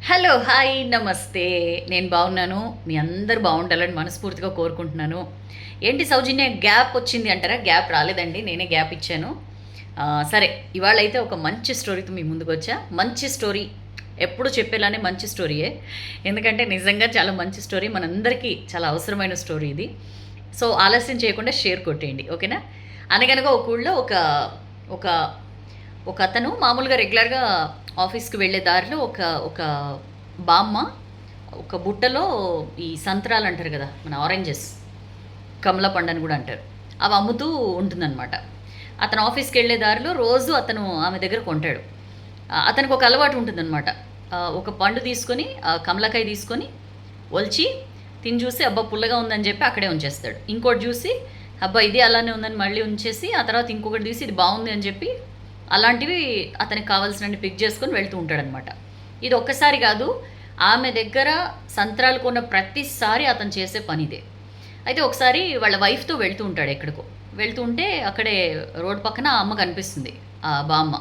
Hello! Hi! నమస్తే. నేను బాగున్నాను. మీ అందరూ బాగుండాలని మనస్ఫూర్తిగా కోరుకుంటున్నాను. ఏంటి సౌజన్య గ్యాప్ వచ్చింది అంటారా? గ్యాప్ రాలేదండి. నేనే గ్యాప్ ఇచ్చాను. సరే ఇవాళైతే ఒక మంచి స్టోరీతో మీ ముందుకొచ్చా. మంచి స్టోరీ ఎప్పుడు చెప్పేలానే మంచి స్టోరీయే. ఎందుకంటే నిజంగా చాలా మంచి స్టోరీ. మనందరికీ చాలా అవసరమైన స్టోరీ ఇది. సో, ఆలస్యం చేయకుండా షేర్ కొట్టేయండి. ఓకేనా? అనగనగా ఒక ఊళ్ళో ఒక ఒక ఒకతను మామూలుగా రెగ్యులర్‌గా ఆఫీస్‌కి వెళ్ళే దారిలో ఒక ఒక బామ్మ ఒక బుట్టలో ఈ సంత్రాలంటారు గదా! మన ఆరెంజెస్, కమల పండని గూడా అంటారు. అవి అమ్ముతూ ఉంటుందనమాట. అతను ఆఫీస్‌కెళ్ళే దారిలో రోజు అతను ఆమె దగ్గర కొంటాడు. అతనికి ఒక అలవాటు ఉంటుందనమాట. ఒక పండు తీసుకొని కమలకాయ తీసుకొని ఒలిచి తిని చూసి అబ్బా! పుల్లగా ఉందని చెప్పి అక్కడే ఉంచేస్తాడు. ఇంకోటి చూసి అబ్బా! ఇది అలానే ఉందని మళ్ళీ ఉంచేసి ఆ తర్వాత ఇంకొకటి తీసి ఇది బావుంది అని చెప్పి అలాంటివి అతనికి కావాల్సినన్ని పిక్ చేసుకొని వెళ్తూ ఉంటాడనమాట. ఇది ఒక్కసారి కాదు, ఆమె దగ్గర సంత్రాలు కొన్న ప్రతిసారి అతను చేసే పనిదే. అయితే ఒకసారి వాళ్ళ వైఫ్‌తో వెళ్తూ ఉంటాడు ఎక్కడికో. వెళ్తూ ఉంటే అక్కడే రోడ్ పక్కన ఆ అమ్మ కనిపిస్తుంది. ఆ బామ్మ.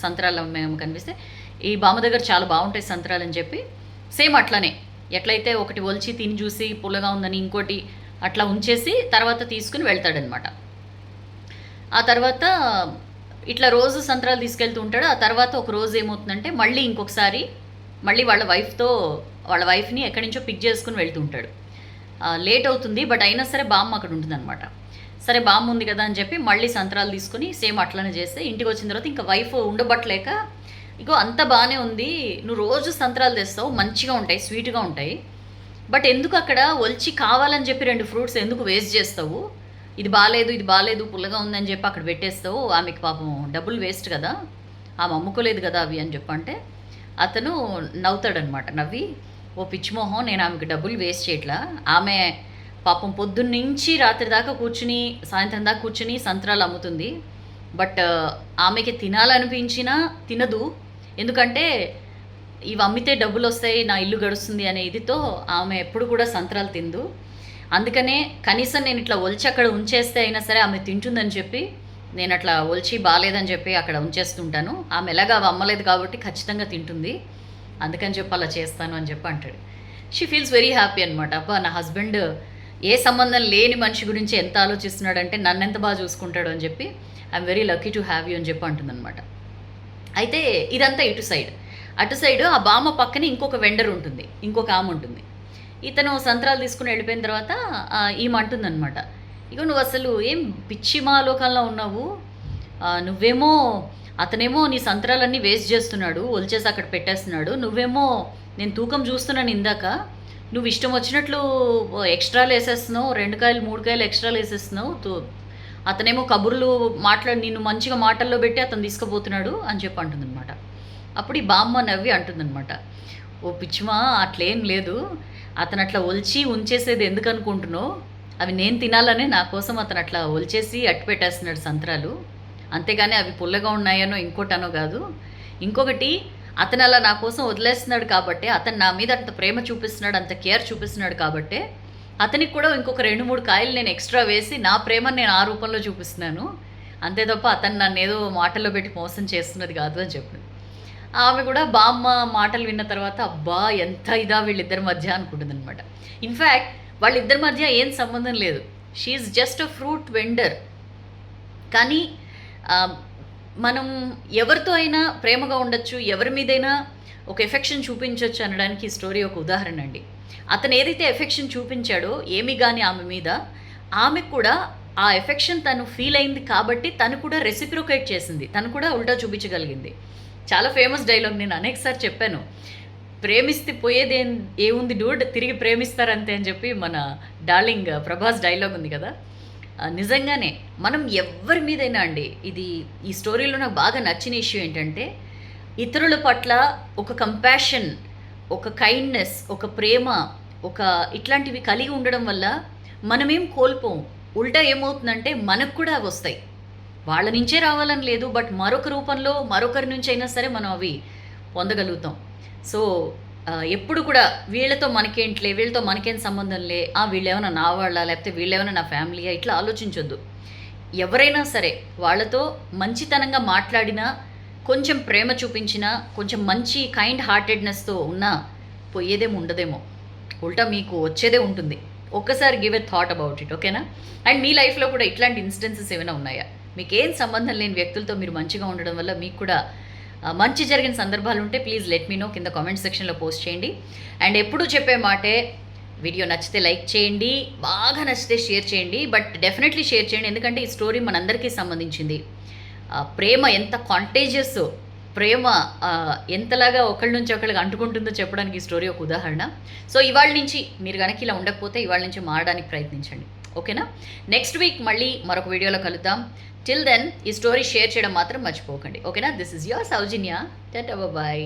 సంత్రాలు అమ్మే అమ్మ కనిపిస్తే, ఈ బామ్మ దగ్గర చాలా బావుంటాయి సంత్రాలని చెప్పి సేమ్ అట్లనే ఎట్లయితే ఒకటి ఒలిచి తిని చూసి పుల్లగా ఉందని ఇంకోటి అట్లా ఉంచేసి తర్వాత తీసుకొని వెళ్తాడనమాట. ఆ తర్వాత ఇట్లా రోజు సంత్రాలు తీసుకెళ్తూ ఉంటాడు. ఆ తర్వాత ఒక రోజు ఏమవుతుందంటే మళ్ళీ ఇంకొకసారి మళ్ళీ వాళ్ళ వైఫ్‌ని ఎక్కడి నుంచో పిక్ చేసుకొని వెళ్తూ ఉంటాడు. లేట్ అవుతుంది. బట్ అయినా సరే బామ్మ అక్కడ ఉంటుందనమాట. సరే బామ్మ ఉంది కదా అని చెప్పి మళ్ళీ సంత్రాలు తీసుకొని సేమ్ అట్లనే చేస్తే ఇంటికొచ్చిన తర్వాత ఇంకా వైఫ్ ఉండబట్టలేక, ఇగో అంతా బానే ఉంది. నువ్వు రోజు సంత్రాలు తెస్తావు. మంచిగా ఉంటాయి. స్వీట్‌గా ఉంటాయి. బట్ ఎందుకు అక్కడ ఒలిచి కావాలని చెప్పి 2 ఫ్రూట్స్ ఎందుకు వేస్ట్ చేస్తావు? ఇది బాలేదు, ఇది బాలేదు, పుల్లగా ఉందని చెప్పి అక్కడ పెట్టేస్తావు. ఆమెకి పాపం డబ్బులు వేస్ట్ కదా! ఆమె అమ్ముకోలేదు కదా అవి అని చెప్పంటే, అతను నవ్వుతాడనమాట. నవ్వి, ఓ పిచ్చి మొహం, నేను ఆమెకి డబ్బులు వేస్ట్ చేయట్లా. ఆమె పాపం పొద్దున్నుంచి రాత్రి దాకా కూర్చుని, సాయంత్రం దాకా కూర్చుని సంత్రాలు అమ్ముతుంది. బట్ ఆమెకి తినాలనిపించినా తినదు. ఎందుకంటే ఇవి అమ్మితే డబ్బులొస్తాయి, నా ఇల్లు గడుస్తుంది అనే ఇదితో ఆమె ఎప్పుడు కూడా సంత్రాలు తినదు. అందుకనే కనీసం నేను ఇట్లా ఒలిచి అక్కడ ఉంచేస్తే అయినా సరే ఆమె తింటుందని చెప్పి నేను అట్లా ఒలిచి బాలేదని చెప్పి అక్కడ ఉంచేస్తుంటాను. ఆమె ఎలాగా అవి అమ్మలేదు కాబట్టి ఖచ్చితంగా తింటుంది. అందుకని చెప్పి అలా చేస్తాను అని చెప్పి అంటాడు. షీ ఫీల్స్ వెరీ హ్యాపీ అనమాట. అబ్బా! నా హస్బెండ్ ఏ సంబంధం లేని మనిషి గురించి ఎంత ఆలోచిస్తున్నాడంటే నన్నెంత బాగా చూసుకుంటాడు అని చెప్పి I'm very lucky to have you అని చెప్పి అంటుందనమాట. అయితే ఇదంతా ఇటు సైడ్. అటు సైడు ఆ బామ్మ పక్కనే ఇంకొక వెండర్ ఉంటుంది. ఇంకొక ఆమె ఉంటుంది. ఇతను సంత్రాలు తీసుకొని వెళ్ళిపోయిన తర్వాత ఈమె అంటుందనమాట. ఇగో నువ్వసలు ఏం పిచ్చి మాలోకంలో ఉన్నావు. నువ్వేమో అతనేమో నీ సంత్రాలన్నీ వేస్ట్ చేస్తున్నాడు. ఒలిచేసి అక్కడ పెట్టేస్తున్నాడు. నువ్వేమో నేను తూకం చూస్తున్నాను ఇందాక. నువ్వు ఇష్టం వచ్చినట్లు ఎక్స్‌ట్రాలేసేస్తున్నావు. 2 కాయలు, 3 కాయలు ఎక్స్‌ట్రాలేసేస్తున్నావు. అతనేమో కబుర్లు మాట్లాడి నిన్ను మంచిగా మాటల్లో పెట్టి అతను తీసుకుపోతున్నాడు అని చెప్పి అంటుందనమాట. అప్పుడు ఈ బామ్మ నవ్వి అంటుందనమాట. ఓ పిచ్చిమా, అట్లేం లేదు. అతను అట్లా ఒలిచి ఉంచేసేది ఎందుకనుకుంటున్నావు? అవి నేను తినాలనే నా కోసం అతను అట్లా ఒలిచేసి అట్టి పెట్టేస్తున్నాడు సంత్రాలు. అంతేగాని అవి పుల్లగా ఉన్నాయనో ఇంకోటనో కాదు. ఇంకొకటి, అతను అలా నా కోసం వదిలేస్తున్నాడు కాబట్టే, అతను నా మీద అంత ప్రేమ చూపిస్తున్నాడు, అంత కేర్ చూపిస్తున్నాడు కాబట్టే, అతనికి కూడా ఇంకొక 2, 3 కాయలు నేను ఎక్స్‌ట్రా వేసి నా ప్రేమను నేను ఆ రూపంలో చూపిస్తున్నాను. అంతే తప్ప అతను నన్నేదో మాటల్లో పెట్టి మోసం చేస్తున్నది కాదు అని చెప్పింది. ఆమె కూడా బామ్మ మాటలు విన్న తర్వాత అబ్బా! ఎంత ఇదా వీళ్ళిద్దరి మధ్య అనుకుంటుందనమాట. ఇన్‌ఫాక్ట్ వాళ్ళిద్దరి మధ్య ఏం సంబంధం లేదు. She is just a fruit vendor. కానీ ఆహ్, మనం ఎవరితో అయినా ప్రేమగా ఉండొచ్చు. ఎవరి మీదైనా ఒక ఎఫెక్షన్ చూపించొచ్చు అనడానికి ఈ స్టోరీ ఒక ఉదాహరణ అండి. అతను ఏదైతే ఎఫెక్షన్ చూపించాడో ఏమి గాని ఆమె మీద, ఆమెకు కూడా ఆ ఎఫెక్షన్ తను ఫీల్ అయింది కాబట్టి తను కూడా రెసిప్రొకేట్ చేసింది. తను కూడా ఉల్టా చూపించగలిగింది. చాలా ఫేమస్ డైలాగ్, నేను అనేకసారి చెప్పాను. ప్రేమిస్తే ఏముంది డూడ్, తిరిగి ప్రేమిస్తారంతే అని చెప్పి మన డార్లింగ్ ప్రభాస్ డైలాగ్ ఉంది కదా! నిజంగానే మనం ఎవ్వరి మీదైనా అండి, ఈ స్టోరీలో నాకు బాగా నచ్చిన ఇష్యూ ఏంటంటే, ఇతరుల పట్ల ఒక కంపాషన్, ఒక కైండ్‌నెస్, ఒక ప్రేమ, ఒక ఇట్లాంటివి కలిగి ఉండడం వల్ల మనమేం కోల్పోము. ఉల్టా ఏమవుతుందంటే మనకు కూడా అవొస్తాయి. వాళ్ళ నుంచే రావాలని లేదు. బట్ మరొక రూపంలో మరొకరి నుంచైనా సరే మనం అవి పొందగలుగుతాం. సో, ఎప్పుడు కూడా వీళ్ళతో మనకేంటిలే, వీళ్ళతో మనకేం సంబంధంలే, వీళ్ళేమైనా నా వాళ్ళా? లేకపోతే వీళ్ళేమైనా నా ఫ్యామిలీయా? ఇట్లా ఆలోచించొద్దు. ఎవరైనా సరే వాళ్ళతో మంచితనంగా మాట్లాడినా, కొంచెం ప్రేమ చూపించినా, కొంచెం మంచి కైండ్ హార్టెడ్‌నెస్‌తో ఉన్నా పోయేదేమి ఉండదేమో. ఉల్టా మీకు వచ్చేదే ఉంటుంది. ఒక్కసారి give a thought about it. ఓకేనా? అండ్ మీ లైఫ్‌లో కూడా ఇట్లాంటి ఇన్స్టెన్సెస్ ఏమైనా ఉన్నాయా? మీకేం సంబంధం లేని వ్యక్తులతో మీరు మంచిగా ఉండడం వల్ల మీకు కూడా మంచి జరిగిన సందర్భాలు ఉంటే ప్లీజ్ లెట్ మీ నో, కింద కామెంట్ సెక్షన్‌లో పోస్ట్ చేయండి. అండ్ ఎప్పుడూ చెప్పే మాటే, వీడియో నచ్చితే లైక్ చేయండి, బాగా నచ్చితే షేర్ చేయండి. బట్ డెఫినెట్లీ షేర్ చేయండి, ఎందుకంటే ఈ స్టోరీ మనందరికీ సంబంధించింది. ప్రేమ ఎంత కాంటేజియస్, ప్రేమ ఎంతలాగా ఒకళ్ళ నుంచి ఒకళ్ళకి అంటుకుంటుందో చెప్పడానికి ఈ స్టోరీ ఒక ఉదాహరణ. సో ఇవాళ నుంచి మీరు కనుక ఇలా ఉండకపోతే ఇవాళ నుంచి మారడానికి ప్రయత్నించండి. ఓకేనా? నెక్స్ట్ వీక్ మళ్ళీ మరొక వీడియోలో కలుద్దాం. టిల్ దెన్ ఈ స్టోరీ షేర్ చేయడం మాత్రం మర్చిపోకండి. ఓకేనా? This is your Soujanya. Tata, bye.